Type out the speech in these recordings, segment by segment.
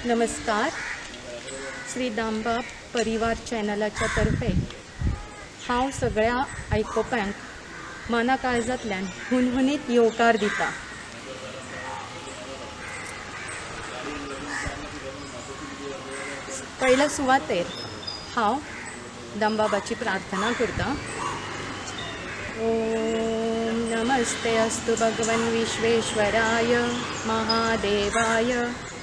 नमस्कार. श्री दांबा परिवार चॅनलाच्या तर्फे हांव सगळ्या आयकोप्यांक मना काळजांतल्यान हुनहुनीत येवकार दिता. पयल्या सुवातेर हांव दामबाबाची प्रार्थना करता. ओम नमस्ते अस्तु भगवन् विश्वेश्वराय महादेवाय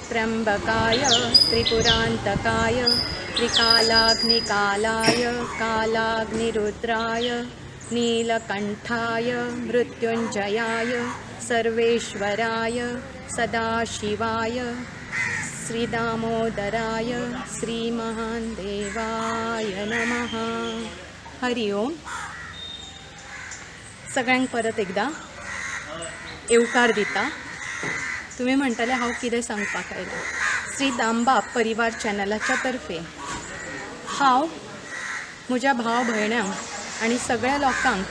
त्र्यंबकाय त्रिपुरांतकाय त्रिकालाग्निकालाय कालाग्निरुद्राय नीलकंठाय मृत्युंजयाय सर्वेश्वराय सदाशिवाय श्रीदामोदराय श्रीमहादेवाय नमः. हरि ओम. सगळ्यांक परत एकदा येवकार दिता. तुम्ही म्हणटले हांव कितें सांगपाक आयलां. श्री दांबा परिवार चॅनलाच्या तर्फे हांव म्हज्या भाव भयण्यांक आनी सगळ्या लोकांक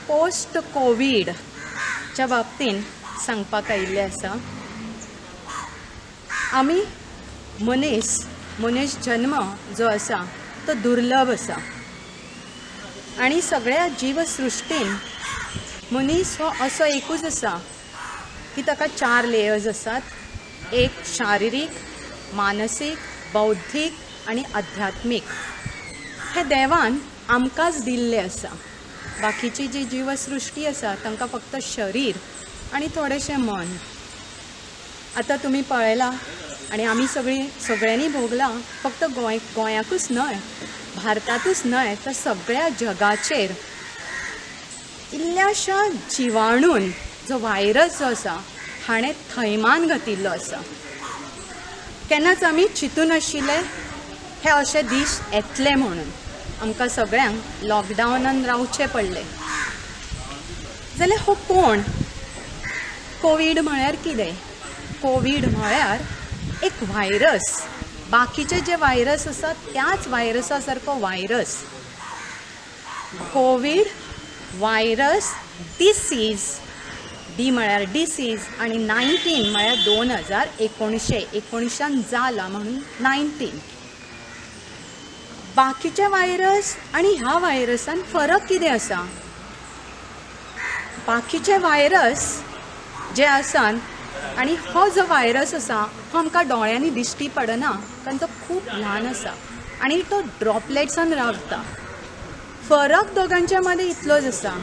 पोस्ट कोविडच्या बाबतीन सांगपाक आयिल्लें आसा. आमी मनीस जन्म जो आसा तो दुर्लभ आसा आनी सगळ्या जीवसृश्टीन मनीस हो असो एकूच आसा की ताका 4 लेयर्स आसात. एक शारिरीक, मानसीक, बौद्धीक आनी आध्यात्मीक. हे देवान आमकांच दिल्ले आसा. बाकीची जी जीवसृश्टी आसा तांकां फक्त शरीर आनी थोडेशें मन. आतां तुमी पळयलां आनी आमी सगळ्यांनी भोगलां. फक्त गोंयाकूच न्हय, भारतातूच न्हय तर सगळ्या जगाचेर इल्ल्याशा जिवाणून जो व्हायरस जो आसा हाणें थैमान घातिल्लो आसा. केन्नाच आमी चिंतून नाशिल्ले हे अशे दीस येतले म्हणून. आमकां सगळ्यांक लॉकडावनान रावचें पडलें. जाल्यार हो कोण? कोवीड म्हळ्यार कितें? कोवीड म्हळ्यार एक व्हायरस. बाकीचे जे व्हायरस आसात त्याच व्हायरसा सारको virus. Covid virus disease. D म्हळ्यार डिसीज आनी 19 म्हळ्यार 2019 जाला म्हणून 19. बाकीचे व्हायरस आनी ह्या व्हायरसान फरक कितें आसा? बाकीचे व्हायरस जे आसात आनी हो जो व्हायरस आसा हो आमकां दोळ्यांनी दिश्टी पडना कारण तो खूब ल्हान आसा आनी तो ड्रॉपलेट्सान रावता. फरक दोगांच्या मदें इतलोच आसा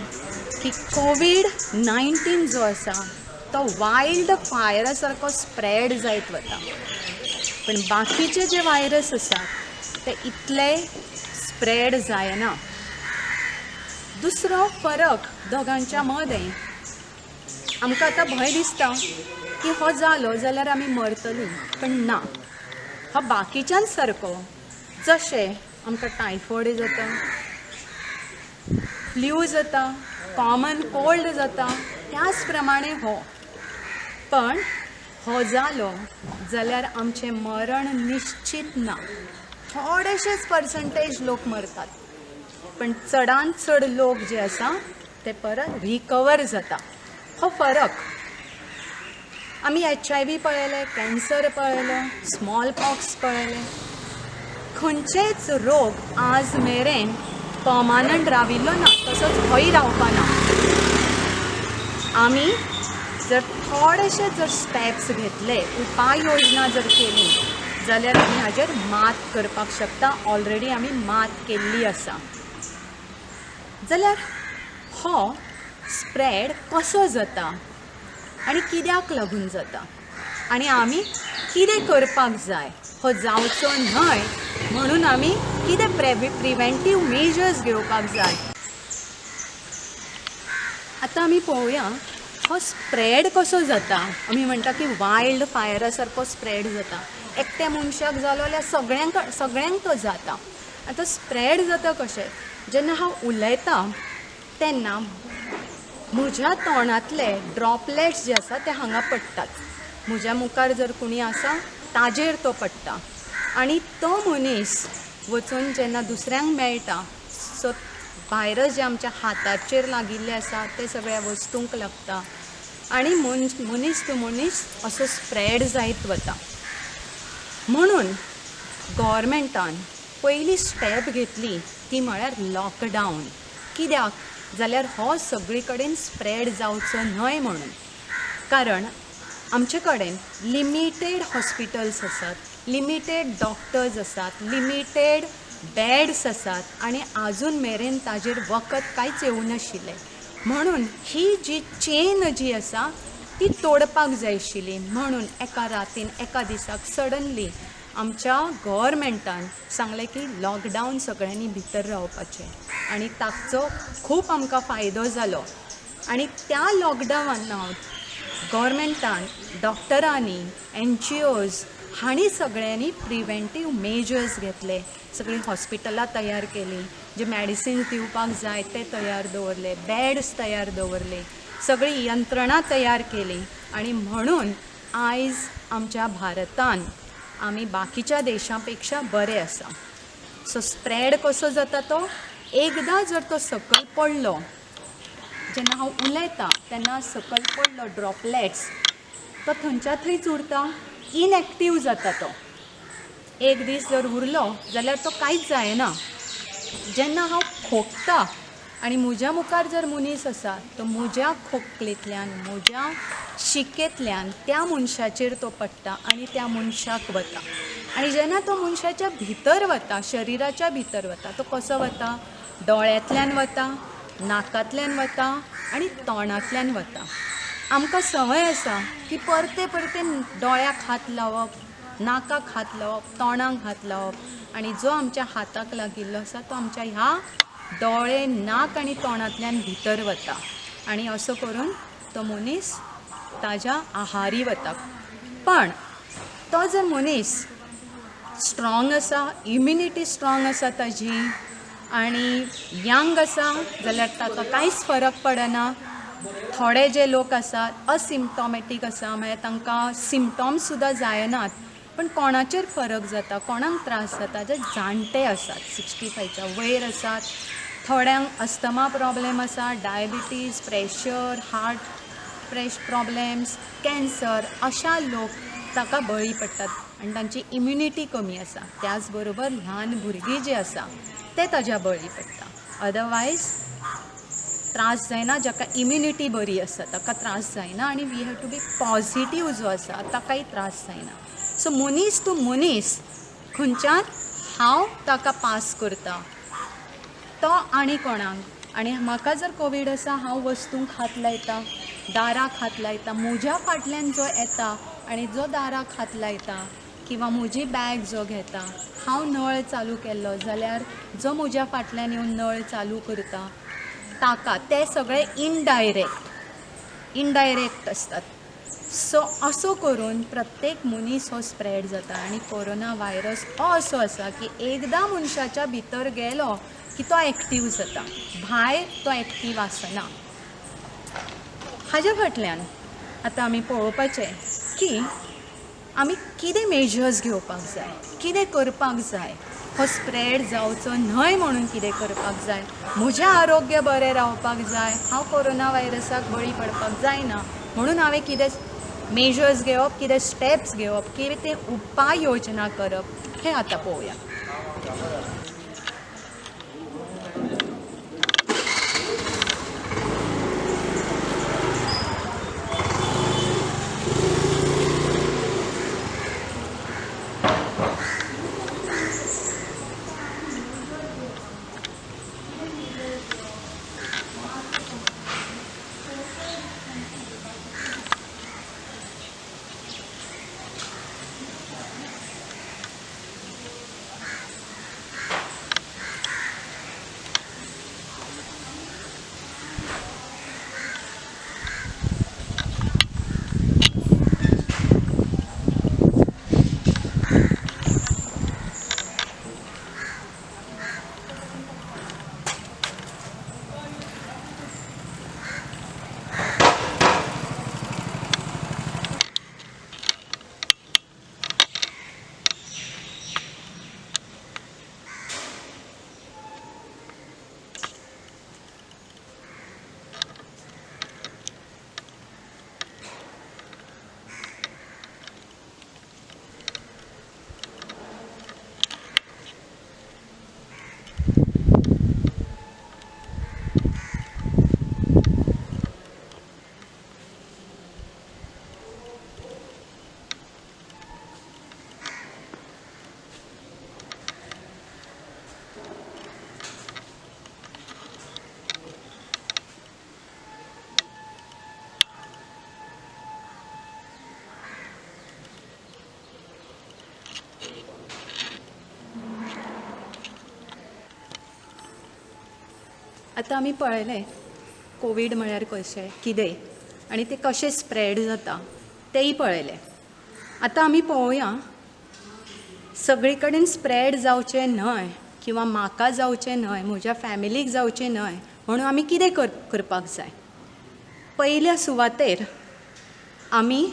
की कोवीड-19 जो आसा तो वायल्ड फायरा सारको स्प्रेड जायत वता. पण बाकीचे जे व्हायरस आसात ते इतले स्प्रेड जायना. दुसरो फरक दोगांच्या मदें आमकां आतां भंय दिसता की हो जालो जाल्यार आमी मरतलीं. पण ना, हो बाकीच्यान सारको. जशें आमकां टायफॉयड जाता, फ्लू जाता, कॉमन कोल्ड जाता, त्याच प्रमाणे हो. पण हो जालो जाल्यार आमचें मरण निश्चित ना. थोडेशेच पर्संटेज लोक मरतात पण चडांत चड लोक जे आसा ते परत रिकवर जाता. हो फरक. आमी HIV पळयले, कॅन्सर पळयलो, स्मॉल पॉक्स पळयले. खंयचेच रोग आज मेरेन पर्मनंट राविल्लो ना, तसोच होय रावपाना. आमी जर थोडेशे जर स्टेप्स घेतले, उपाय योजना जर केली जाल्यार आमी हाजेर मात करपाक शकता. ऑलरेडी आमी मात केल्ली आसा. जाल्यार हो स्प्रेड कसो जाता आनी कित्याक लागून जाता आनी आमी कितें करपाक जाय? हो जावचो न्हय म्हणून आमी कितें प्रिवेंटीव मेजर्स घेवपाक जाय? आतां आमी पळोवया हो स्प्रेड कसो जाता. आमी म्हणटा की वायल्ड फायरा सारको स्प्रेड जाता. एकट्या मनशाक जालो जाल्यार सगळ्यांक तो जाता. आतां स्प्रेड जाता कशें? जेन्ना हांव उलयतां तेन्ना म्हज्या तोंडांतले ड्रॉपलेट्स जे आसा ते हांगा पडटात. म्हज्या मुखार जर कोणी आसा ताजेर तो पडटा आनी तो मनीस वचून जेन्ना दुसऱ्यांक मेळटा सो व्हायरस जे आमच्या हाताचेर लागिल्ले आसा ते सगळ्या वस्तूंक लागता आनी मनीस टू मनीस असो स्प्रेड जायत वता. म्हणून गव्हर्मेंटान पयली स्टेप घेतली ती म्हळ्यार लॉकडावन. कित्याक जाल्यार हो सगळे कडेन स्प्रेड जावचो न्हय म्हणून. कारण आमचे कडेन लिमिटेड हॉस्पिटल्स आसात, लिमिटेड डॉक्टर्स आसात, लिमिटेड बॅड्स आसात आनी आजून मेरेन ताजेर वखद कांयच येवं नाशिल्लें. म्हणून ही जी चेन जी आसा ती तोडपाक जाय आशिल्ली. म्हणून एका रातीन एका दिसाक सडनली आमच्या गव्हर्मेंटान सांगलें की लॉकडावन सगळ्यांनी भितर रावपाचें आनी ताचो खूब आमकां फायदो जालो. आनी त्या लॉकडावनांत गव्हर्मेंटान डॉक्टरांनी NGOs हांणी सगळ्यांनी प्रिवेंटीव मेजर्स घेतले. सगळीं हॉस्पिटलां तयार केलीं, जे मॅडिसिन्स दिवपाक जाय ते तयार दवरले, बॅड्स तयार दवरले, सगळी यंत्रणा तयार केली. आनी म्हणून आयज आमच्या भारतान आमी बाकीच्या देशां पेक्षा बरे आसा. सो स्प्रेड कसो जाता तो, एकदां जर तो सकयल पडलो, जेन्ना हांव उलयतां तेन्ना सकयल पडलो ड्रॉपलेट्स, तो थंयच्या थंयच उरता, इनएक्टीव जाता तो. एक दीस जर उरलो जाल्यार तो कांयच जायना. जेन्ना हांव खोंकता आनी म्हज्या मुखार जर मनीस आसा तो म्हज्या खोंकलेंतल्यान, म्हज्या शिकेंतल्यान त्या मनशाचेर तो पडटा आनी त्या मनशाक वता. आनी जेन्ना तो मनशाच्या भितर वता, शरिराच्या भितर वता, तो कसो वता? दोळ्यांतल्यान वता, नाकांतल्यान वता आनी तोंडांतल्यान वता. आमकां संवय आसा की परते परते दोळ्याक हात लावप, नाकाक हात लावप, तोंडाक हात लावप आनी जो आमच्या हाताक लागिल्लो आसा तो आमच्या ह्या दोळे, नाक आनी तोंडांतल्यान भितर वता. आनी असो करून तो मनीस ताज्या आहारी वता. पण तो जर मनीस स्ट्रॉंग आसा, इम्युनिटी स्ट्रॉंग आसा ताजी आनी यंग आसा जाल्यार ताका कांयच फरक पडना. थोडे जे लोक आसात असिम्पटॉमॅटीक आसा, म्हळ्यार तांकां सिम्पटॉम्स सुद्दां जायनात, पण कोणाचेर फरक जाता, कोणाक त्रास जाता, जे जाणटे आसात, 65च्या वयर आसात, थोड्यांक अस्थमा प्रॉब्लेम आसा, diabetes, pressure, heart problems, cancer, अशा लोक ताका बळी पडटात आनी तांची इम्युनिटी कमी आसा. त्याच बरोबर ल्हान भुरगीं जीं आसा ते ताज्या बळी पडटा. अदरवायज त्रास जायना. जाका इम्युनिटी बरी आसा ताका त्रास जायना आनी we have to be positive जो आसा ताकाय त्रास जायना. सो मनीस टू मनीस खंयच्यान हांव ताका पास करता तो आनी कोणाक. आनी म्हाका जर कोवीड आसा, हांव वस्तूंक हात लायता, दाराक हात लायता, म्हज्या फाटल्यान जो येता आनी जो दाराक हात लायता किंवा म्हजी बॅग जो घेता, हांव नळ चालू केल्लो जाल्यार जो म्हज्या फाटल्यान येवन नळ चालू करता ताका ते सगळे इनडायरेक्ट असतात. सो असो करून प्रत्येक मनीस हो स्प्रेड जाता. आनी कोरोना व्हायरस हो असो आसा की एकदां मनशाच्या भितर गेलो की तो एक्टीव जाता, भायर तो एक्टीव आसना. हाज्या फाटल्यान आतां आमी पळोवपाचें की आमी कितें मेजर्स घेवपाक जाय, कितें करपाक जाय, हो स्प्रेड जावचो न्हय म्हणून कितें करपाक जाय, म्हजें आरोग्य बरें रावपाक जाय, हांव कोरोना व्हायरसाक बळी पडपाक जायना म्हणून हांवें कितें मेजर्स घेवप, कितें स्टेप्स घेवप, कितें उपाय योजना करप, हें आतां पळोवया. आतां आमी पळयलें कोवीड म्हळ्यार कशें कितें आनी तें कशें स्प्रेड जाता तेंय पळयलें. आतां आमी पळोवया सगळे कडेन स्प्रेड जावचें न्हय किंवा म्हाका जावचें न्हय, म्हज्या फॅमिलीक जावचें न्हय म्हणून आमी कितें करपाक जाय. पयल्या सुवातेर आमी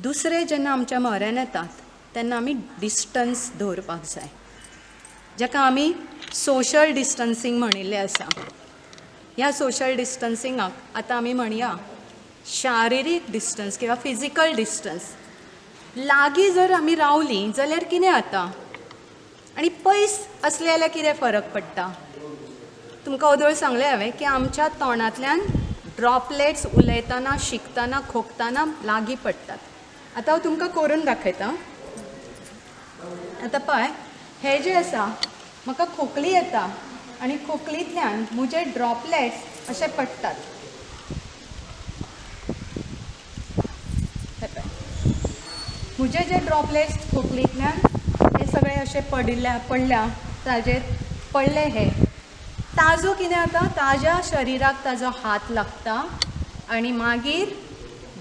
दुसरे जेन्ना आमच्या म्हऱ्यान येतात तेन्ना आमी डिस्टन्स दवरपाक जाय, जाका आमी सोशल डिस्टन्सींग म्हणिल्लें आसा. ह्या सोशल डिस्टन्सिंगाक आतां आमी म्हणया शारिरीक डिस्टन्स किंवा फिजिकल डिस्टन्स. लागीं जर आमी रावलीं जाल्यार कितें जाता आनी पयस असले जाल्यार कितें फरक पडटा. तुमकां वदळ सांगलें हांवें की आमच्या तोंडांतल्यान ड्रॉपलेट्स उलयतना, शिंकतना, खोंकतना लागीं पडटात. आतां हांव तुमकां करून दाखयतां. आतां पळय, हे जे आसा म्हाका खोंकली येता आनी खोंकलींतल्यान म्हजे ड्रॉपलेट्स अशे पडटात. हे पळय, म्हजे जे ड्रॉपलेट्स खोंकलींतल्यान हे सगळे अशे पडल्या ताजेर पडले हे. ताजो कितें जाता, ताज्या शरिराक ताजो हात लागता आनी मागीर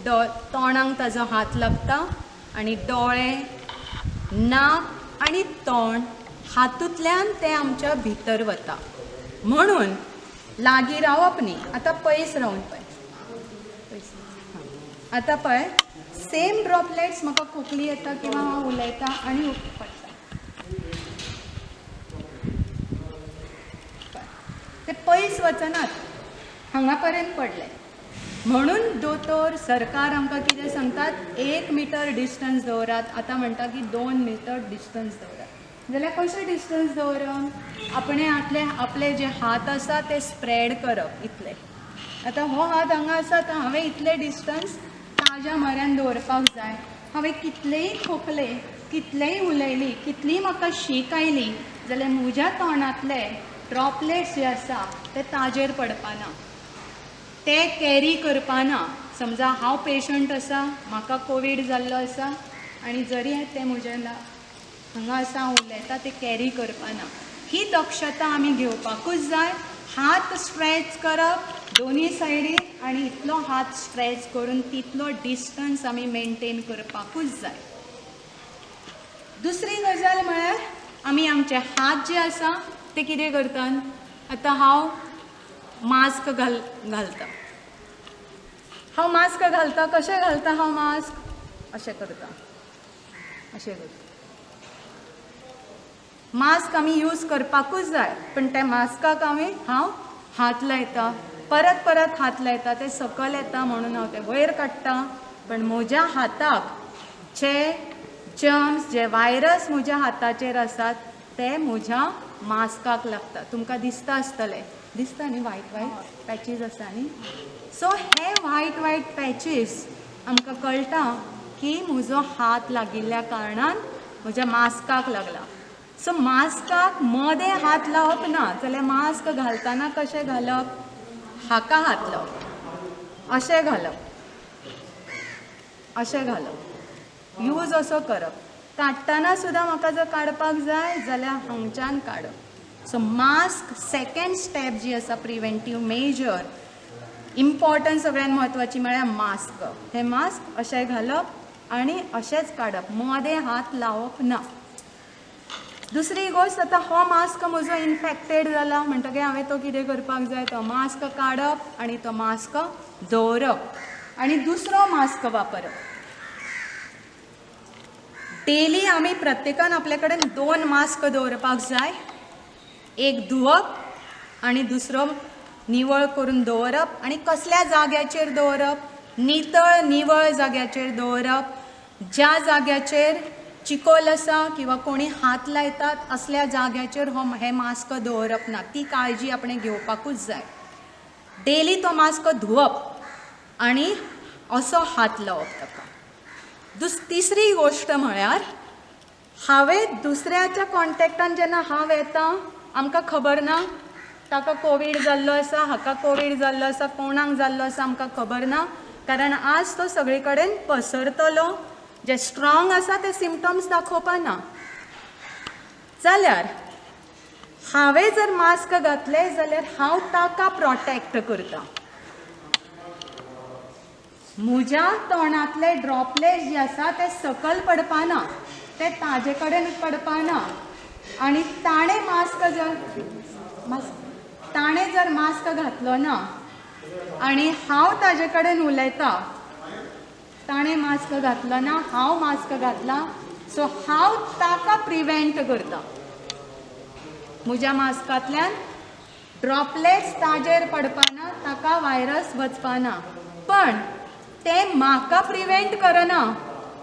तोंडाक ताजो हात लागता आनी दोळे, नाक आनी तोंड हातूंतल्यान तें आमच्या भितर वता. म्हणून लागीं रावप न्ही. आतां पयस रावन पळय, आतां पळय सेम ड्रॉपलेट्स म्हाका खोंकली येता किंवा हांव उलयतां आनी पडटा. ते पयस वचनात, हांगा पर्यंत पडले. म्हणून दोतोर, सरकार आमकां कितें सांगतात, 1 मीटर डिस्टन्स दवरात. आतां म्हणटा की 2 मीटर डिस्टन्स दवरात. जाल्यार कशें डिस्टन्स दवरप? आपले जे हात आसा ते स्प्रेड करप इतले. आतां हो हात हांगा आसा तर हांवें इतले डिस्टन्स ताज्या म्हऱ्यान दवरपाक जाय. हांवें कितलेंय खोंकलें, कितलेंय उलयलीं, कितलीय म्हाका शीक आयली जाल्यार म्हज्या तोंडांतले ड्रॉपलेट्स जे आसा ते ताजेर पडपाना, ते कॅरी करपाना. समजा हांव पेशंट आसा, म्हाका कोवीड जाल्लो आसा आनी जरी ते म्हज्या हांगा आसा हांव उलयतां, ते कॅरी करपाना. ही दक्षता आमी घेवपाकूच जाय. हात स्ट्रेच करप दोनी सायडीक आनी इतलो हात स्ट्रेच करून तितलो डिस्टन्स आमी मेनटेन करपाकूच जाय. दुसरी गजाल म्हळ्यार आमी आमचे हात जे आसा ते कितें करतात. आतां हांव मास्क घालतां. हांव मास्क घालतां. कशें घालतां हांव मास्क? अशें करतां, अशें करतां. मास्क आमी यूज करपाकूच जाय, पण त्या मास्काक हांव हात लायतां, परत परत हात लायतां. ते सकयल येता म्हणून हांव ते वयर काडटां. पण म्हज्या हाताक जे जर्म्स, जे वायरस म्हज्या हाताचेर आसात ते म्हज्या मास्काक लागता. तुमकां दिसता आसतलें, दिसता न्ही व्हायट व्हायट पॅचीस आसा न्ही. सो हे व्हायट व्हायट पॅचीस आमकां कळटा की म्हजो हात लागिल्ल्या कारणान म्हज्या मास्काक लागला. सो मास्काक मदें हात लावप ना. जाल्यार मास्क घालतना कशें घालप? हाका हात लावप, अशें घालप, अशें घालप, यूज असो करप. काडटना सुद्दां म्हाका जर काडपाक जाय जाल्यार हांगच्यान काडप. सो मास्क सेकेंड स्टेप जी आसा प्रिवेंटीव मेजर, इम्पॉर्टंट सगळ्यान म्हत्वाची म्हळ्यार मास्क. हे मास्क अशें घालप आनी अशेंच काडप, मदें हात लावप ना. दुसरी गोश्ट, आतां हो मास्क म्हजो इन्फेक्टेड जाला म्हणटकीर हांवें तो कितें करपाक जाय? तो मास्क काडप आनी तो मास्क दवरप आनी दुसरो मास्क वापरप. डेली आमी प्रत्येकान आपले कडेन 2 मास्क दवरपाक जाय. एक धुवप आनी दुसरो निवळ करून दवरप. आनी कसल्या जाग्याचेर दवरप? नितळ निवळ जाग्याचेर दवरप. ज्या जाग्याचेर चिकोल आसा किंवा कोणी हात लायतात असल्या जाग्याचेर हे मास्क दवरप ना. ती काळजी आपणें घेवपाकूच जाय. डेली तो मास्क धुवप आनी असो हात लावप ताका. तिसरी गोश्ट म्हळ्यार हांवें दुसऱ्याच्या कॉन्टेक्टान जेन्ना हांव येतां, आमकां खबर ना ताका कोवीड जाल्लो आसा, हाका कोवीड जाल्लो आसा, कोणाक जाल्लो आसा आमकां खबर ना. कारण आज तो सगळे कडेन पसरतलो. जे स्ट्रॉंग आसा ते सिम्पटम्स दाखोवपाना. जाल्यार हांवें जर मास्क घातले जाल्यार हांव ताका प्रोटेक्ट करता. म्हज्या तोंडांतले ड्रॉपलेट्स जे आसा ते सकयल पडपाना, ते ताजे कडेन पडपाना. आनी ताणें जर मास्क घातलो ना आनी हांव ताजे कडेन उलयतां, ताणें मास्क घातलो ना, हांव मास्क घातला, सो हांव ताका प्रिवेंट करता. म्हज्या मास्कांतल्यान ड्रॉपलेट्स ताजेर पडपाना, ताका वायरस वचपाना. पण ते म्हाका प्रिवेंट करना,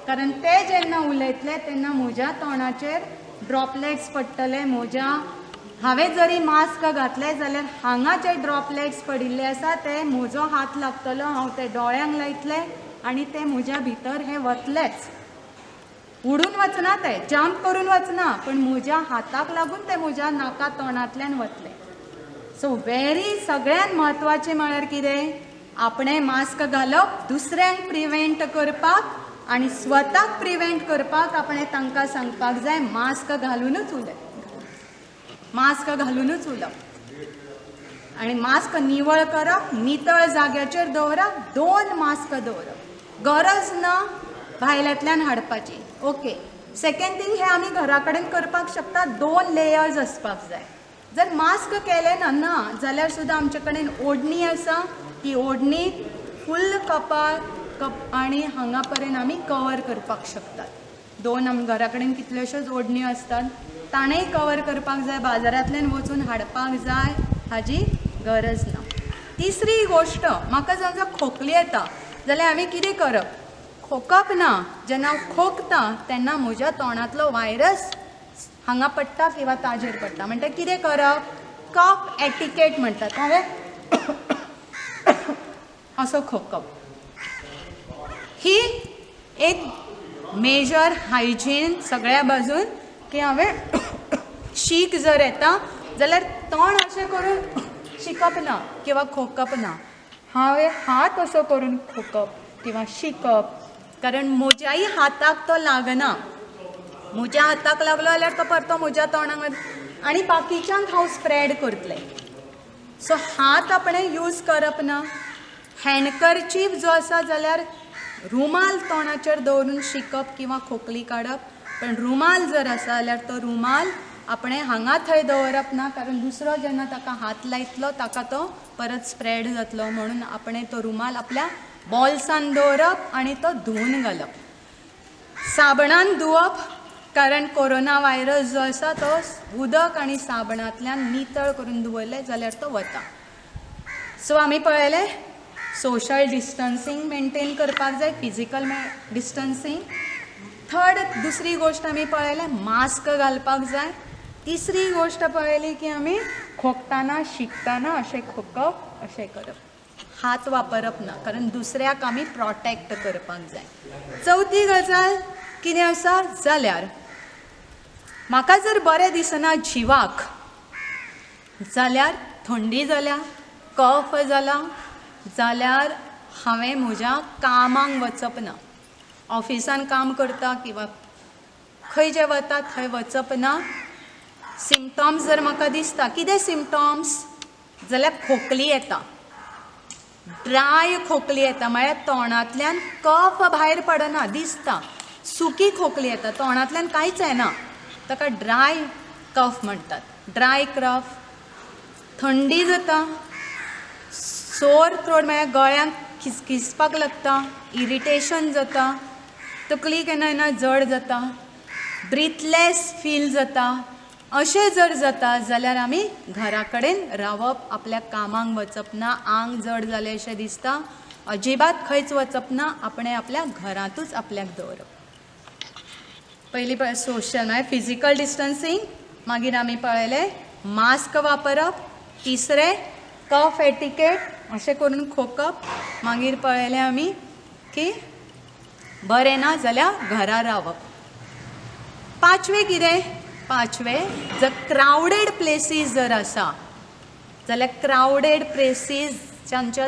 कारण ते जेन्ना उलयतले तेन्ना म्हज्या तोंडाचेर ड्रॉपलेट्स पडटले. हांवें जरी मास्क घातले जाल्यार हांगा जे ड्रॉपलेट्स पडिल्ले आसा ते म्हजो हात लागतलो, हांव ते दोळ्यांक लायतले आनी ते म्हज्या भितर हे वतलेच. उडून वचना, ते जंप करून वचना, पण म्हज्या हाताक लागून ते म्हज्या नाका तोंडांतल्यान वतले. सो सगळ्यात म्हत्वाचें म्हळ्यार कितें? आपणें मास्क घालप दुसऱ्यांक प्रिवेंट करपाक आनी स्वताक प्रिवेंट करपाक आपणें तांकां सांगपाक जाय मास्क घालूनच उलप. आनी मास्क निवळ करप, नितळ जाग्याचेर दवरप, 2 मास्क दवरप, गरज ना भायल्यांतल्यान हाडपाची. ओके. सेकंड थिंग, हे आमी घरा कडेन करपाक शकता, 2 लेयर्स आसपाक जाय. जर मास्क केले ना जाल्यार सुद्दां आमचे कडेन ओडणी आसा, ती ओडणी फुल्ल कपाळ आनी हांगा पर्यंत आमी कवर करपाक शकतात. 2 आमी घरा कडेन कितल्योश्योच ओडण्यो आसतात, ताणेंय कवर करपाक जाय. बाजारांतल्यान वचून हाडपाक जाय हाजी गरज ना. तिसरी गोश्ट, म्हाका समजा खोंकली येता जाल्यार हांवें कितें करप? खोंकप ना. जेन्ना हांव खोंकता तेन्ना म्हज्या तोंडांतलो वायरस हांगा पडटा किंवा ताजेर पडटा. म्हणटा कितें करप? कफ एटिकेट म्हणटात. हांवें असो खोंकप. ही एक मेजर हायजीन सगळ्या बाजून, की हांवें शीक जर येता जाल्यार तोंड अशें करून शिकप ना किंवा खोंकप ना. हांवें हात असो करून खोंकप किंवा शिकप, कारण म्हज्याय हाताक तो लागना. म्हज्या हाताक लागलो जाल्यार तो परतो म्हज्या तोंडाक आनी बाकीच्यांक हांव स्प्रेड करतलें. सो हात आपणें यूज करप ना. हँडकर्चीफ जो आसा जाल्यार रुमाल तोंडाचेर दवरून शिकप किंवा खोंकली काडप. पण रुमाल जर आसा जाल्यार तो रुमाल आपणें हांगा थंय दवरप ना, कारण दुसरो जेन्ना ताका हात लायतलो ताका तो परत स्प्रेड जातलो. म्हणून आपणें तो रुमाल आपल्या बॉल्सान दवरप आनी तो धुवून घालप. साबणान धुवप, कारण कोरोना वायरस जो आसा तो उदक आनी साबणांतल्यान नितळ करून धुवले जाल्यार तो वता. सो आमी पळयलें सोशल डिस्टन्सींग मेंटेन करपाक जाय, फिजिकल डिस्टन्सींग. दुसरी गोश्ट आमी पळयलें मास्क घालपाक जाय. तिसरी गोश्ट पळयली की आमी खोंकताना शिंकताना अशें खोंकप, अशें करप. हात वापरप ना, कारण दुसऱ्याक आमी प्रोटेक्ट करपाक जाय. चवथी गजाल कितें आसा जाल्यार म्हाका जर बरें दिसना जिवाक, जाल्यार थंडी जाल्या, कफ जाला जाल्यार हांवें म्हज्या कामाक वचप ना. ऑफिसान काम करता किंवा खंय जे वता थंय वचप ना. सिम्पटम्स जर म्हाका दिसता, कितें सिम्पटम्स जाल्यार खोंकली येता, ड्राय खोंकली येता, म्हळ्यार तोंडांतल्यान कफ भायर पडना, दिसता सुकी खोंकली येता, तोंडांतल्यान कांयच येना, ताका ड्राय कफ म्हणटात. ड्राय कफ. थंडी जाता, सोर थ्रोट म्हळ्यार गळ्यांक खिसखिसपाक लागता, इरिटेशन जाता, तकली केन्ना केन्ना जड जाता, ब्रिथलेस फील जाता. अशें जर जाता जाल्यार आमी घरा कडेन रावप, आपल्या कामाक वचप ना. आंग जड जालें अशें दिसता, अजिबात खंयच वचप ना, आपणें आपल्या घरांतूच आपल्याक दवरप. पयलीं सोशल म्हळ्यार फिजिकल डिस्टन्सींग, मागीर आमी पळयलें मास्क वापरप, तिसरें कफ एटिकेट अशें करून खोंकप, मागीर पळयलें आमी की बरें ना जाल्यार घरा रावप. पांचवें कितें? पांचवें, जर क्रावडेड प्लेसीस जर आसा जाल्यार क्रावडेड प्लेसीस ज्या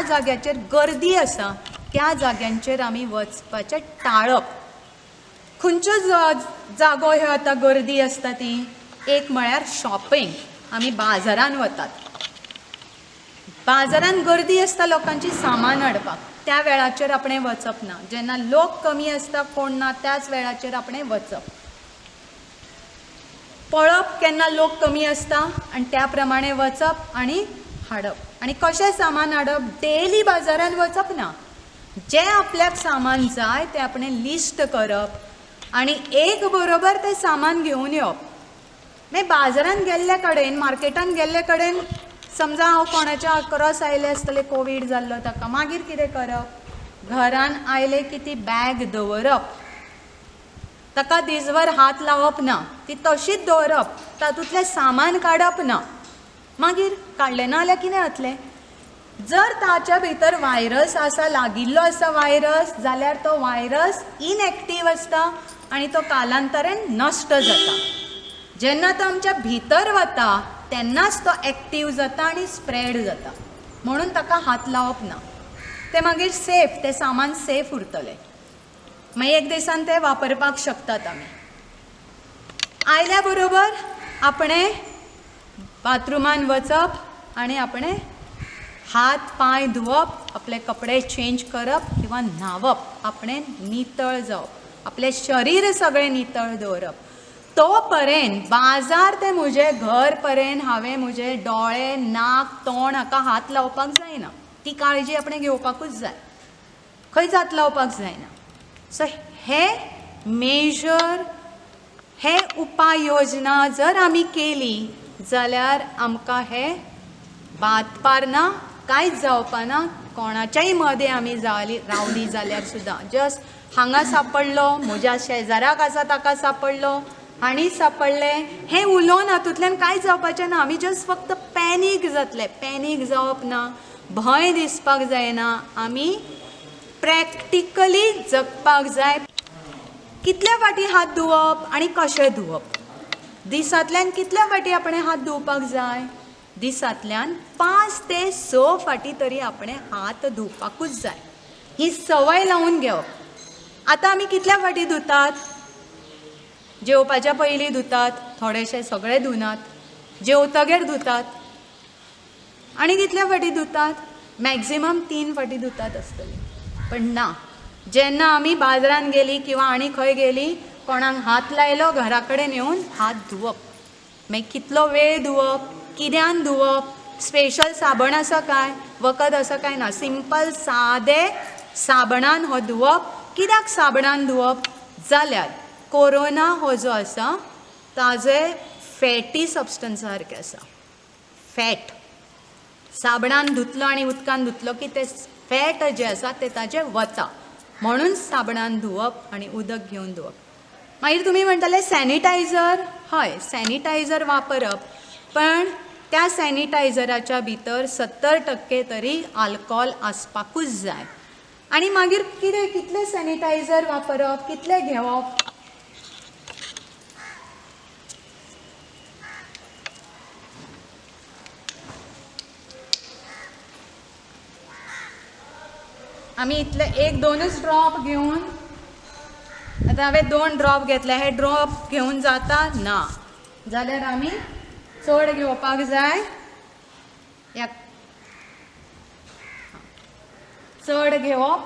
जाग्याचेर गर्दी आसा त्या जाग्यांचेर आमी वचपाचें टाळप. खंयच्यो जागो ह्यो आतां गर्दी आसता ती? एक म्हळ्यार शॉपिंग. आमी बाजारान वतात. बाजारान गर्दी आसता लोकांची सामान हाडपाक. त्या वेळाचेर आपणें वचप ना. जेन्ना लोक कमी आसता, कोण ना, त्याच वेळाचेर आपणें वचप. पळप केन्ना लोक कमी आसता आनी त्या प्रमाणे वचप आनी हाडप. आनी कशें सामान हाडप? डेली बाजारान वचप ना. जें आपल्याक सामान जाय तें आपणें लिस्ट करप आनी एक बरोबर तें सामान घेवन येवप. मागीर बाजारान गेल्ले कडेन, मार्केटान गेल्ले कडेन समजा हांव कोणाच्या क्रॉस आयले आसतले, कोवीड जाल्लो ताका, मागीर कितें करप? घरान आयले की ती बॅग दवरप. ताका दिसभर हात लावप ना, ती तशीच दवरप, तातूंतलें सामान काडप ना. मागीर काडलें ना जाल्यार कितें जातलें? जर ताच्या भितर व्हायरस आसा, लागिल्लो आसा व्हायरस, जाल्यार तो व्हायरस इनएक्टीव आसता आनी तो कालांतरान नश्ट जाता. जेन्ना तो आमच्या भितर वता तेन्नाच तो एक्टीव जाता आनी स्प्रेड जाता. म्हणून ताका हात लावप ना. तें मागीर सेफ, तें सामान सेफ उरतलें. मागीर एक दिसान तें वापरपाक शकतात आमी. आयल्या बरोबर आपणें बाथरुमान वचप आनी आपणें हात पांय धुवप, आपले कपडे चेंज करप किंवा न्हावप, आपणें नितळ जावप, आपलें शरीर सगळें नितळ दवरप. तो पर्यंत बाजार ते म्हजे घर पर्यंत हांवें म्हजे दोळे, नाक, तोंड हाका हात लावपाक जायना. ती काळजी आपणें घेवपाकूच जाय. खंयच हात लावपाक जायना. सो हे मेजर, हे उपाय योजना जर आमी केली जाल्यार आमकां हे बात पार ना, कांयच जावपा ना. कोणाच्याय मदें आमी रावली जाल्यार सुद्दां जस्ट हांगा सांपडलो, म्हज्या शेजाराक आसा ताका सांपडलो, हांणी सांपडलें, हें उलोवन हातूंतल्यान कांयच जावपाचें ना. आमी जस्ट फक्त पॅनीक जातले. पॅनीक जावप ना, भंय दिसपाक जायना. आमी प्रॅक्टिकली जगपाक जाय. कितल्या फाटी हात धुवप आनी कशें धुवप? दिसांतल्यान कितल्या फाटी आपणें हात धुवपाक जाय? दिसांतल्यान 5 ते 6 फाटी तरी आपणें हात धुवपाकूच जाय. ही संवय लावन घेवप. आतां आमी कितल्या फाटी धुतात? जेवपाच्या पयलीं धुतात, थोडेशे सगळे धुनात, जेवतगीर धुतात. आनी कितल्या फाटी धुतात? मॅक्झिमम 3 फाटी धुतात आसतली. पण ना, जेन्ना आमी बाजारान गेलीं किंवा आनी खंय गेलीं, कोणाक हात लायलो घरा कडेन येवन हात धुवप. मागीर कितलो वेळ धुवप, कित्यान धुवप, स्पेशल साबण आसा काय, वखद आसा काय ना. सिंपल सादे साबणान हो धुवप. कित्याक साबणान धुवप? जाल्यार कोरोना हो जो आसा ताजे फॅटी सबस्टन्सा सारकें आसा. फॅट साबणान धुतलो आनी उदकान धुतलो की ते फॅट जे आसा ते ताजे वता. म्हणून साबणान धुवप आनी उदक घेवन धुवप. मागीर तुमी म्हणटले सॅनिटायझर. हय, सॅनिटायझर वापरप, पण त्या सॅनिटायझराच्या भितर 70% तरी आल्कोहोल आसपाकूच जाय. आनी मागीर कितले सॅनिटायझर वापरप, कितले घेवप? आमी इतले 1-2च ड्रॉप घेवन, आतां हांवें 2 ड्रॉप घेतले, हे ड्रॉप घेवन जाता ना, जाल्यार आमी चड घेवपाक जाय. चड घेवप.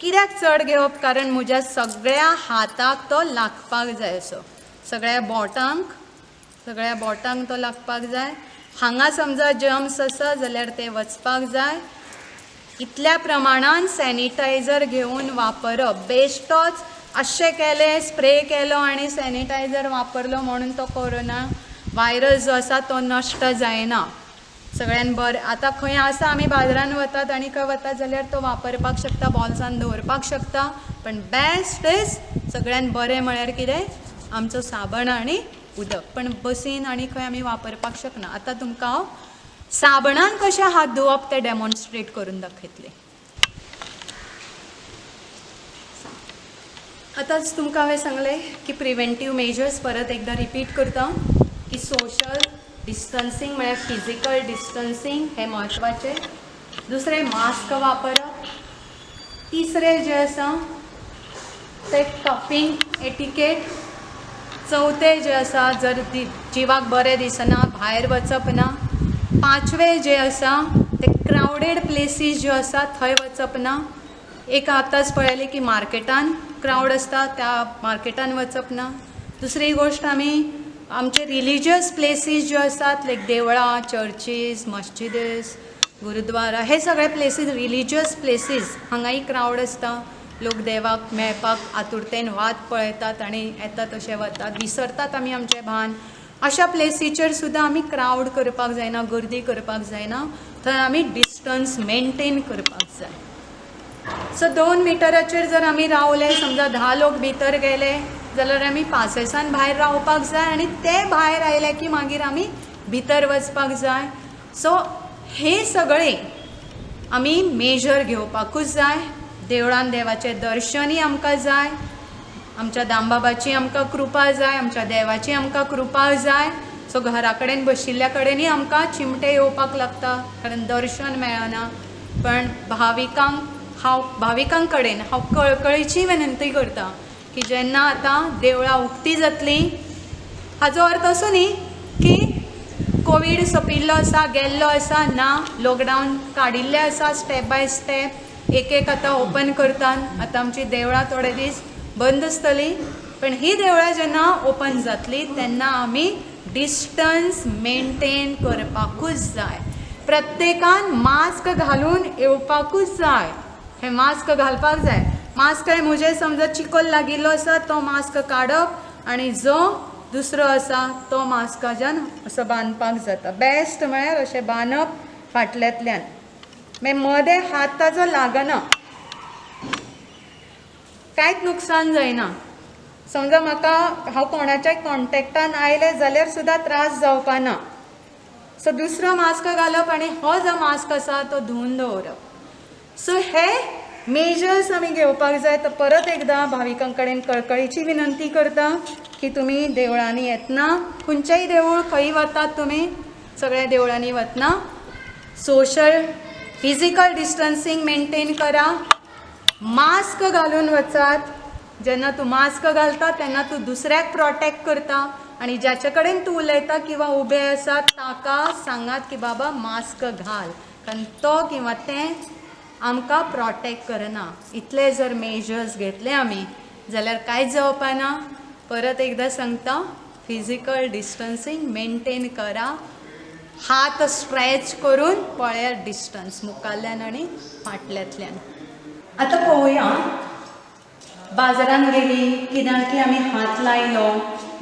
कित्याक चड घेवप? कारण म्हज्या सगळ्या हाताक तो लागपाक जाय असो, सगळ्या बोटांक तो लागपाक जाय. हांगा समजा जर्म्स आसा जाल्यार ते वचपाक जाय. इतल्या प्रमाणान सॅनिटायझर घेवन वापरप. बेश्टोच अशें केलें, स्प्रे केलो आनी सॅनिटायझर वापरलो म्हणून तो कोरोना व्हायरस जो आसा तो नश्ट जायना. सगळ्यान बरें आतां खंय आसा, आमी बाजारान वतात आनी खंय वतात जाल्यार तो वापरपाक शकता, बॉल्सान दवरपाक शकता. पण बेस्ट इज सगळ्यान बरें म्हळ्यार कितें? आमचो साबण आनी उदक. पण बसीन आनी खंय आमी वापरपाक शकना. आतां तुमकां हांव साबणान कशें हात धुवप तें डॅमॉन्स्ट्रेट करून दाखयतलें. आतांच तुमकां हांवें सांगलें की प्रिव्हेंटीव मेजर्स परत एकदां रिपीट करता की सोशल डिस्टन्सिंग म्हळ्यार फिजिकल डिस्टन्सिंग हें म्हत्वाचें. दुसरें मास्क वापरप. तिसरें जें आसा तें कफींग एटिकेट. चौथे जे आसा जर जिवाक बरें दिसना भायर वचप ना. पांचवे जे आसा ते क्रावडेड प्लेसीस ज्यो आसा थंय वचप ना. एक आतांच पळयलें की मार्केटान क्रावड आसता त्या मार्केटान वचप ना. दुसरी गोश्ट आमी आमचे रिलिजियस प्लेसीस ज्यो आसात लायक देवळां, चर्चीस, मस्जिदीस, गुरुद्वारा, हे सगळे प्लेसीस रिलिजियस प्लेसीस हांगाय क्रावड आसता. लोक देवाक मेळपाक आतुरतेन वाट पळयतात आनी येता तशे वतात, विसरतात आमी आमचें भान. अशा प्लेसीचेर सुद्दां आमी क्रावड करपाक जायना, गर्दी करपाक जायना. थंय आमी डिस्टन्स मेनटेन करपाक जाय. सो 2 मिटराचेर जर आमी रावले, समजा 10 लोक भितर गेले जाल्यार आमी पासयेसान भायर रावपाक जाय आनी ते भायर आयले की मागीर आमी भितर वचपाक जाय. सो हे सगळे आमी मेजर घेवपाकूच जाय. देवळान देवाचें दर्शनय आमकां जाय, आमच्या दामबाबाची आमकां कृपा जाय, आमच्या देवाची आमकां कृपा जाय. सो घरा कडेन बशिल्ल्या कडेनय आमकां चिमटे येवपाक लागता कारण दर्शन मेळना. पण भाविकां कडेन हांव कळकळीची विनंती करता की जेन्ना आतां देवळां उक्तीं जातलीं, हाचो अर्थ असो न्ही की कोवीड सोंपिल्लो आसा, गेल्लो आसा, ना. लॉकडावन काडिल्लें आसा स्टेप बाय स्टेप. एक आतां ओपन करतात. आतां आमचीं देवळां थोडे दीस बंद आसतलीं, पण ही देवळां जेन्ना ओपन जातलीं तेन्ना आमी डिस्टन्स मेनटेन करपाकूच जाय. प्रत्येकान मास्क घालून येवपाकूच जाय. हें मास्क घालपाक जाय. मास्क काय म्हजें समजा चिकोल लागिल्लो आसा तो मास्क काडप आनी जो दुसरो आसा तो मास्काच्यान असो बांदपाक जाता. बेस्ट म्हळ्यार अशें बांदप फाटल्यांतल्यान, मागीर मदें हात ताजो लागना, कांयच नुकसान जायना. समजा म्हाका हांव कोणाच्याय कॉन्टेक्टान आयलें जाल्यार सुद्दां त्रास जावपा ना. सो दुसरो मास्क घालप आनी हो जो मास्क आसा तो धुवन दवरप. सो हे मेजर्स आमी घेवपाक जाय. तर परत एकदां भाविकां कडेन कळकळीची विनंती करता की तुमी देवळांनी येतना, खंयचेय देवूळ खंय वतात तुमी, सगळ्या देवळांनी वतना सोशल फिजिकल डिस्टन्सिंग मेनटेन करा. मास्क घालून वचात. जेन्ना तूं मास्क घालता तेन्ना तूं दुसऱ्याक प्रोटेक्ट करता आनी जाचे कडेन तूं उलयता किंवा उबे आसात ताका सांगात की बाबा मास्क घाल, कारण तो किंवा तें आमकां प्रोटेक्ट करना. इतले जर मेजर्स घेतले आमी जाल्यार कांयच जावपा ना. परत एकदां सांगता, फिजिकल डिस्टन्सिंग मेनटेन करा. हात स्ट्रेच करून पळयात डिस्टन्स मुखारल्यान आनी फाटल्यांतल्यान. आतां पळोवया, बाजारान गेली कित्याक की आमी हात लायलो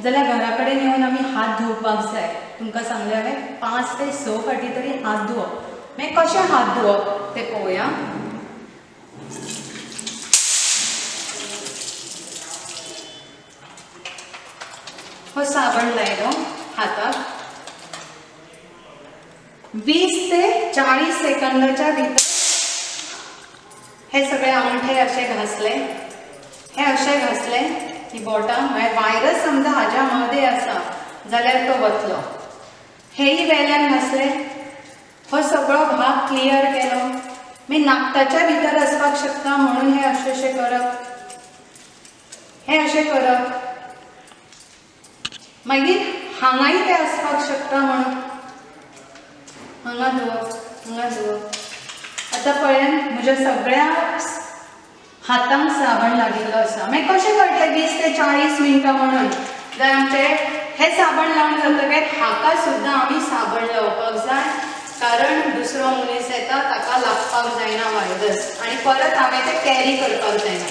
जाल्यार घरा कडेन येवन आमी हात धुवपाक जाय. तुमकां सांगलें हांवें 5 ते 6 फावटी तरी हात धुवप. मागीर कशें हात धुवप तें पळोवया. हो साबण लायलो हाताक. 20 ते 40 सेकंदाच्या भितर हे सगळे अंगठे असे घासले, हे असे घासले की बोटां म्हळ्यार वायरस समजा हाज्या मदें आसा जाल्यार तो वतलो. हेय वेल्यान घासले. हो सगळो भाग क्लियर केलो. मागीर नाकटाच्या भितर आसपाक शकता म्हणून हे अशें करप, हे अशें करप. मागीर हांगाय ते आसपाक शकता म्हणून हांगा धुवप, हांगा धुवप. आतां पळयात म्हज्या सगळ्या हातांक साबण लागिल्लो आसा. मागीर कशें कळटलें 20 ते 40 मिनटां म्हणून? जाल्यार आमचें हे साबण लावन जातकीर हाका सुद्दां आमी साबण लावपाक जाय, कारण दुसरो मनीस येता ताका लागपाक जायना वायरस आनी परत हांवें तें कॅरी करपाक जायना.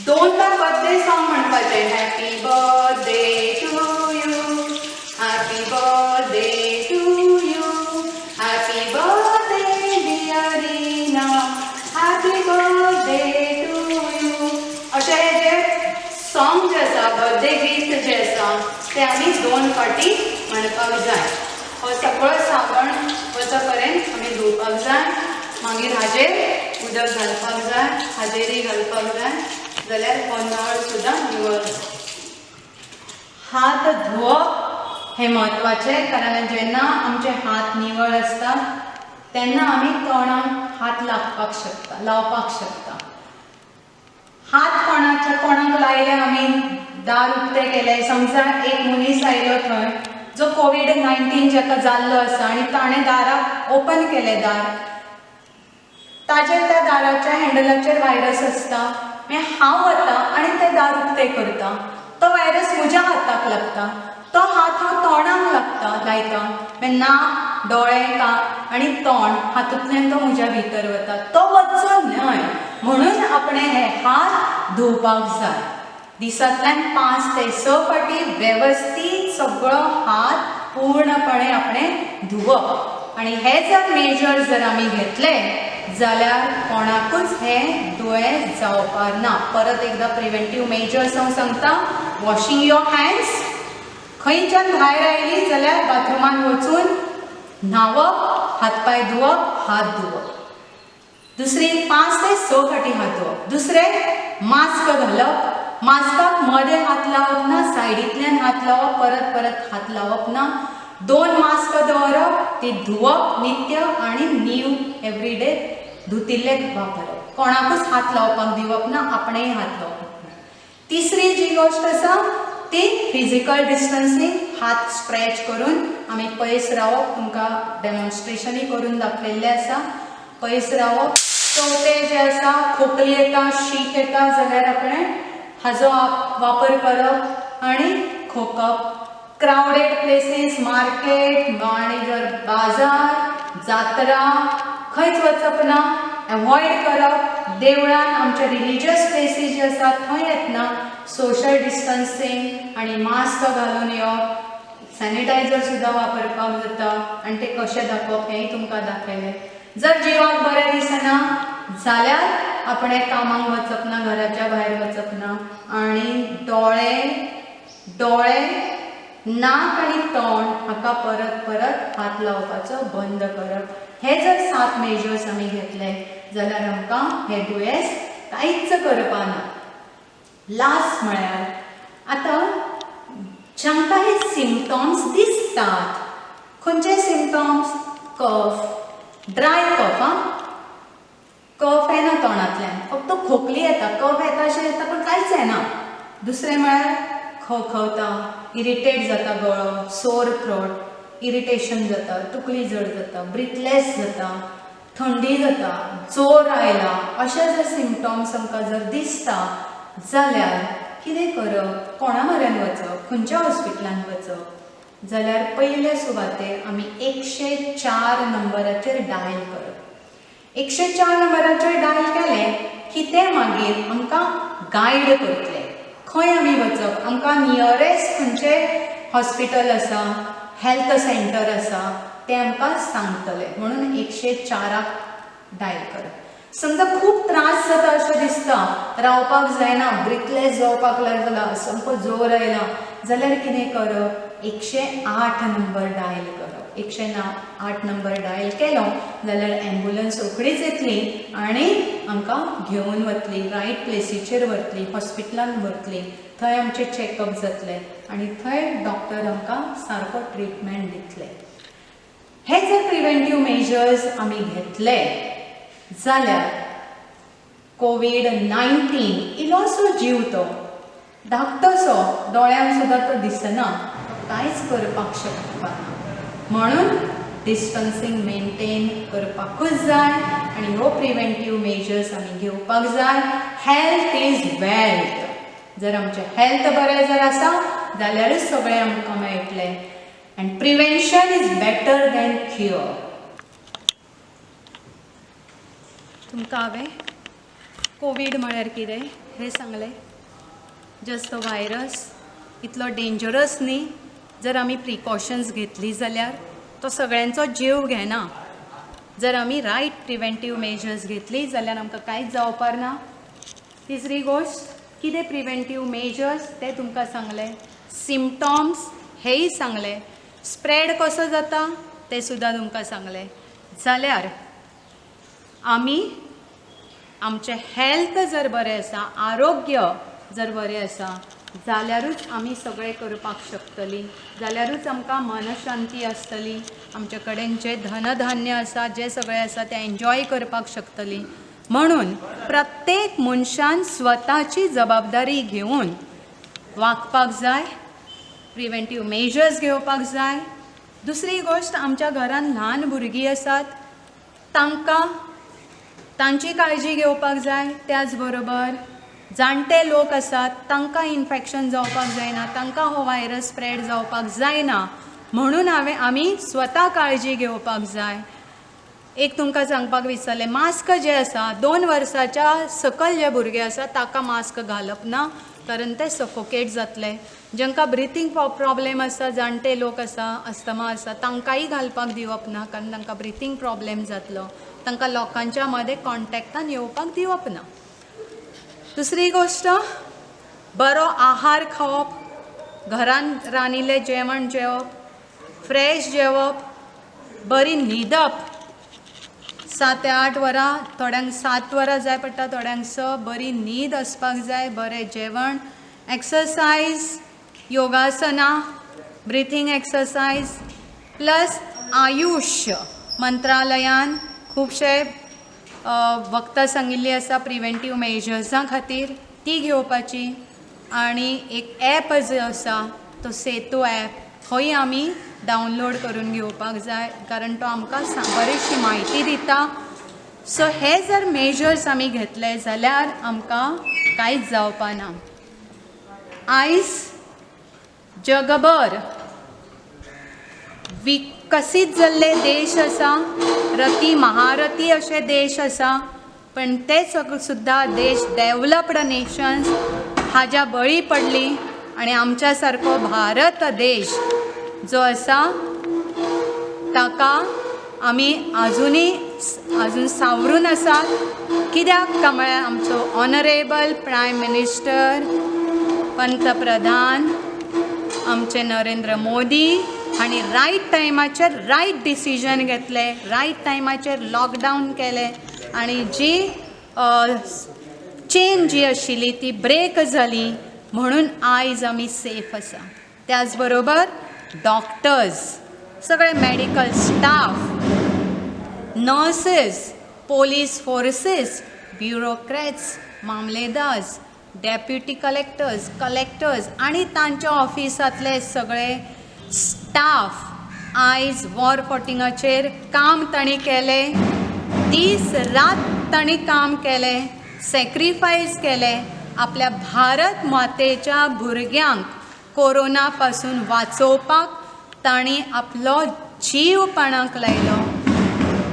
2दा बर्थडे सॉंग म्हणपाचें. Happy birthday to you, happy birthday to you, happy birthday dear Reena, happy birthday to you. अशें हे जे सॉंग जे आसा, बर्थडे गिफ्ट जे आसा ते आमी 2 फावटी म्हणपाक जाय. हो सगळो साबण वच पर्यंत आमी धुवपाक जाय. मागीर हाजेर उदक घालपाक जाय, हाजेरय घालपाक जाय, जाल्यार हो नळ सुद्दां निवळ जाता. हात धुवप हें म्हत्वाचें, कारण जेन्ना आमचे हात निवळ आसतात तेन्ना आमी तोंडाक हात लावपाक शकता. हात कोणाक लायले आमी दार उक्तें केलें. समजा एक मनीस आयलो थंय जो कोविड-19 जाका जाल्लो आसा आनी ताणें दाराक ओपन केलें दार. ताचेर त्या दाराच्या हँडलाचेर व्हायरस आसता. मागीर हांव वता आनी तें दार उक्तें करता. तो व्हायरस म्हज्या हाताक लागता. तो हात हांव तोंडाक लायता. मागीर नाक, दोळे, कान आनी तोंड हातूंतल्यान तो म्हज्या भितर वता. तो वचचो न्हय म्हणून आपणें हे हात धुवपाक जाय. दिसांतल्यान 5 ते 6 फावटी वेवस्थीत सगळो हात पूर्णपणे आपणें धुवप. आनी हे जर मेजर्स जर आमी घेतले जाल्यार कोणाकूच हे दुयेंस जावपार ना. परत एकदा प्रिव्हेंटीव मेजर्स हांव सांगता. Washing your hands. खंयच्यान भायर आयली जाल्यार बाथरुमान वचून न्हावप, हातपाय धुवप, हात धुवप. दुसरी 5 ते 6 फावटी हात धुवप. दुसरें मास्क घालप. मास्काक मदें हात लावप ना, सायडींतल्यान हात लावप, परत परत हात लावप ना. 2 मास्क दवरप, ती धुवप नित्य आनी नीव एवरीडे धुतिल्ले वापरप. कोणाकूच हात लावपाक दिवप ना, आपणेय हात लावप ना. तिसरी जी गोश्ट आसा ती फिजिकल डिस्टन्सिंग. हात स्ट्रेच करून आमी पयस रावप. तुमकां डेमॉन्स्ट्रेशनूय करून दाखयल्लें आसा. पयस रावप. चवथें जें आसा, खोकली येता, शीक येता जाल्यार आपणें हाचो वापर करप आनी खोंकप. क्रावडेड प्लेसीस, मार्केट आनी जर बाजार, जात्रा खंयच वचप ना, एवॉयड करप. देवळान, आमचे रिलिजियस प्लेसीस जे आसा थंय येतना सोशल डिस्टन्सिंग आनी मास्क घालून येवप. सॅनिटायझर सुद्दां वापरपाक जाता आनी ते कशें दाखोवप हेंय तुमकां दाखयलें. जर जिवाक बरें दिसना जाल्यार आपणें कामाक वचप ना, घराच्या भायर वचप ना. आनी दोळे, नाक आनी तोंड हाका परत परत हात लावपाचो बंद करप. हे जर 7 मेजर्स आमी घेतले जाल्यार आमकां हे दुयेंस कांयच करपा ना. लास्ट म्हळ्यार आतां जांकां हे सिम्पटॉम्स दिसतात. खंयचे सिम्पटॉम्स? कफ, ड्राय कफ. कफ येना तोंडांतल्यान, फक्त खोकली येता. कफ येता अशें येता पूण कांयच येना. दुसरें म्हळ्यार खवखवता, इरिटेट जाता गळो, सोर थ्रोट, इरिटेशन जाता, तकली जड जाता, ब्रिथलेस जाता, थंडी जाता, जोर आयला. अशे जर सिम्पटॉम्स आमकां जर दिसता जाल्यार कितें करप? कोणा म्हऱ्यान वचप? खंयच्या हॉस्पिटलान वचप? जाल्यार पयले सुवातेर आमी 104 नंबराचेर डायल करप. 104 नंबराचेर डायल केलें की ते मागीर आमकां गायड करतले. खंय आमी वचप? आमकां नियरेस्ट खंयचें हॉस्पिटल आसा, हेल्थ सेंटर आसा ते आमकां सांगतले. म्हणून 104क डायल करप. समजा खूब त्रास जाता अशें दिसता, रावपाक जायना, ब्रिथलेस जावपाक लागला, सामको जोर आयला जाल्यार कितें करप? 108 नंबर डायल करप. 108 नंबर डायल केलो जाल्यार एम्बुलन्स रोखडीच येतली आनी आमकां घेवन वतली, रायट प्लेसीचेर व्हरतली, हॉस्पिटलान व्हरतली. थंय आमचें चॅकअप जातलें आनी थंय डॉक्टर आमकां सारको ट्रिटमेंट दितले. हे जर प्रिव्हेंटीव मेजर्स आमी घेतले जाल्यार कोविड-19 इल्लोसो जीव तो धाकटोसो, दोळ्यांक सुद्दां तो दिसना, कांयच करपाक शकता. म्हणून डिस्टन्सिंग मेंटेन करपाकूच जाय आनी हो प्रिव्हेंटीव मेजर्स आमी घेवपाक जाय. Health is wealth. जर आमचें हेल्थ बरें जर आसा जाल्यारूच सगळें आमकां मेळटलें. End prevention is better than cure. तुमकां हांवें कोवीड म्हळ्यार कितें हें सांगलें. जस्ट तो व्हायरस इतलो डेंजरस न्ही. जर आमी प्रिकॉशन्स घेतली जाल्यार तो सगळ्यांचो जीव घेना. जर आमी रायट प्रिव्हेंटीव मेजर्स घेतली जाल्यार आमकां कांयच जावपार ना. तिसरी गोश्ट कितें प्रिव्हेंटीव मेजर्स ते तुमकां सांगलें. सिम्पटॉम्स हेय सांगलें. स्प्रेड कसो जाता ते सुद्दां तुमकां सांगलें. जाल्यार आमी आमचें हेल्थ जर बरें आसा, आरोग्य जर बरें आसा जाल्यारूच आमी सगळें करपाक शकतलीं. जाल्यारूच आमकां मनशांती आसतली. आमचे कडेन जें धनधान्य आसा, जें सगळें आसा तें एन्जॉय करपाक शकतलीं. म्हणून प्रत्येक मनशान स्वताची जबाबदारी घेवन वागपाक जाय, प्रिव्हेंटीव मेजर्स घेवपाक जाय. दुसरी गोश्ट, आमच्या घरान ल्हान भुरगीं आसात, तांची काळजी घेवपाक जाय. त्याच बरोबर जाणटे लोक आसात, तांकां इन्फेक्शन जावपाक जायना, तांकां हो व्हायरस स्प्रेड जावपाक जायना, म्हणून आमी स्वता काळजी घेवपाक जाय. एक तुमकां सांगपाक विसरलें, मास्क जे आसा 2 वर्साच्या सकयल जे भुरगे आसा ताका मास्क घालप ना, कारण ते सफोकेट जातले. जांकां ब्रिथींग प्रॉब्लेम आसा, जाणटे लोक आसा, अस्थमा आसा, तांकांय घालपाक दिवप ना, कारण तांकां ब्रिथींग प्रॉब्लेम जातलो. तांकां लोकांच्या मदें कॉन्टॅक्टान येवपाक दिवप ना. दुसरी गोश्ट, बरो आहार खावप, घरान रांदिल्लें जेवण जेवप, फ्रेश जेवप, बरी न्हिदप. 7 ते 8 वरां, थोड्यांक 7 वरां जाय पडटा, थोड्यांक 6. बरी न्हीद आसपाक जाय, बरें जेवण, एक्सरसायज, योगासना, ब्रिथींग एक्सरसायज, प्लस आयुश्य. मंत्रालयान खुबशे वखदां सांगिल्लीं आसा प्रिव्हेंटीव मेजर्सां खातीर, ती घेवपाची. आनी एक ॲप जो आसा तो सेतू ॲप, होय आमी डावनलोड करून घेवपाक जाय, कारण तो आमकां बरीचशी म्हायती दिता. सो हे जर मेजर्स आमी घेतले जाल्यार आमकां कांयच जावपा ना. आयज जगभर विकसीत जाल्ले देश आसा, रती महारथी अशे देश आसा, पण ते सुद्दां देश, डेव्हलप्ड नेशन्स हाज्या बळी पडली. आनी आमच्या सारको भारत देश जो आसा ताका आमी अजून सावरून आसात. कित्याक काय म्हळ्यार आमचो ऑनरेबल प्रायम मिनिस्टर, पंतप्रधान आमचे नरेंद्र मोदी हांणी रायट टायमाचेर रायट डिसिजन घेतले, रायट टायमाचेर लॉकडावन केले, आनी जी चेन जी आशिल्ली ती ब्रेक जाली, म्हणून आयज आमी सेफ आसा. त्याच बरोबर डॉक्टर्स, सगळे medical staff, nurses, police forces, bureaucrats, मामलेदार्स, डेप्युटी कलेक्टर्स आनी तांच्या ऑफिसांतले सगळे स्टाफ आयज वॉर फोटिंगाचेर काम तांणी केलें. दीस रात तांणी काम केलें, सॅक्रिफायस केलें. आपल्या भारत मातेच्या भुरग्यांक कोरोना पासून वाचोवपाक तांणी आपलो जीव पणाक लायलो,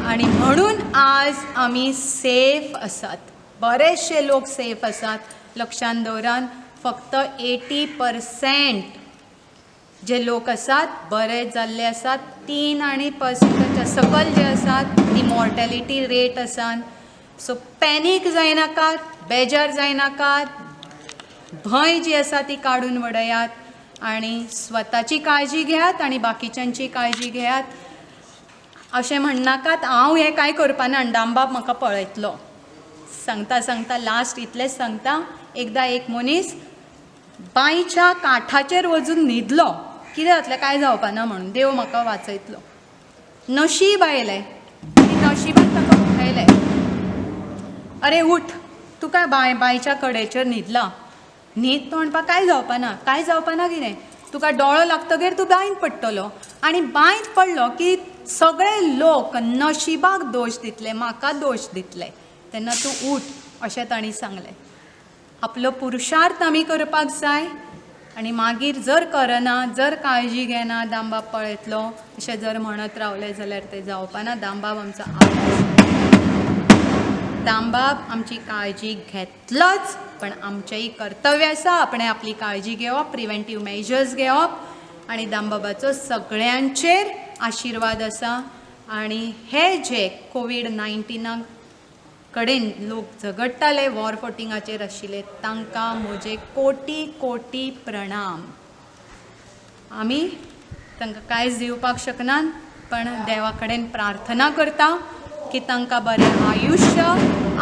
आनी म्हणून आज आमी सेफ आसात. बरेचशे लोक सेफ आसात. लक्षांत दवरात, फक्त 80% जे लोक आसात बरे जाल्ले आसात. 3% सकयल जे आसात ती मॉर्टेलिटी रेट आसा. सो पॅनीक जायनाकात, बेजार जायनाकात, भंय जी आसा ती काडून उडयात, आनी स्वताची काळजी घेयात आनी बाकीच्यांची काळजी घेयात. अशें म्हणनाकात हांव हें कांय करपाना आनी दामबाब म्हाका पळयतलो. सांगता लास्ट इतलेंच सांगता. एकदां एक मनीस बांयच्या काठाचेर वचून न्हिदलो. कितें जातलें कांय जावपाना म्हणून, देव म्हाका वाचयतलो. नशीब आयलें, नशिबान ताका उठयलें. अरे उठ, तूं काय बांयच्या कडेचेर न्हिदला. न्हीद तो म्हणपाक कांय जावपाना कितें, तुका दोळो लागतकीर तूं बांयत पडटलो. आनी बांयत पडलो की सगळे लोक नशिबाक दोश दितले, म्हाका दोश दितले. तेन्ना तूं उठ अशें तांणी सांगलें. आपलो पुरुशार्थ आमी करपाक जाय, आनी मागीर जर करना, जर काळजी घेना, दामबाब पळयतलो अशें जर म्हणत रावले जाल्यार तें जावपाना. दामबाब आमचो दामबाब आमची काळजी घेतलोच, पण आमचेंय कर्तव्य आसा आपणें आपली काळजी घेवप, प्रिव्हेंटीव मेजर्स घेवप, आनी दामबाबाचो सगळ्यांचेर आशिर्वाद आसा. आनी हे जे कोविड-19 कडेन लोक झगडटाले, वॉर फोटिंगाचेर आशिल्ले, तांकां म्हजे कोटी कोटी प्रणाम. आमी तांकां कांयच दिवपाक शकनात, पण देवा कडेन प्रार्थना करता की तांकां बरें आयुश्य,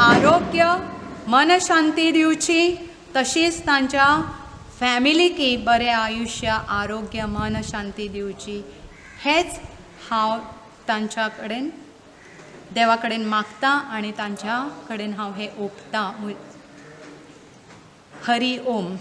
आरोग्य, मनशांती दिवची, तशीच तांच्या फॅमिलीकी बरें आयुश्य, आरोग्य, मनशांती दिवची. हेच हांव तांच्या कडेन देवा कडेन मागता आनी तांच्या कडेन हांव हें ओंपतां. हरी ओम.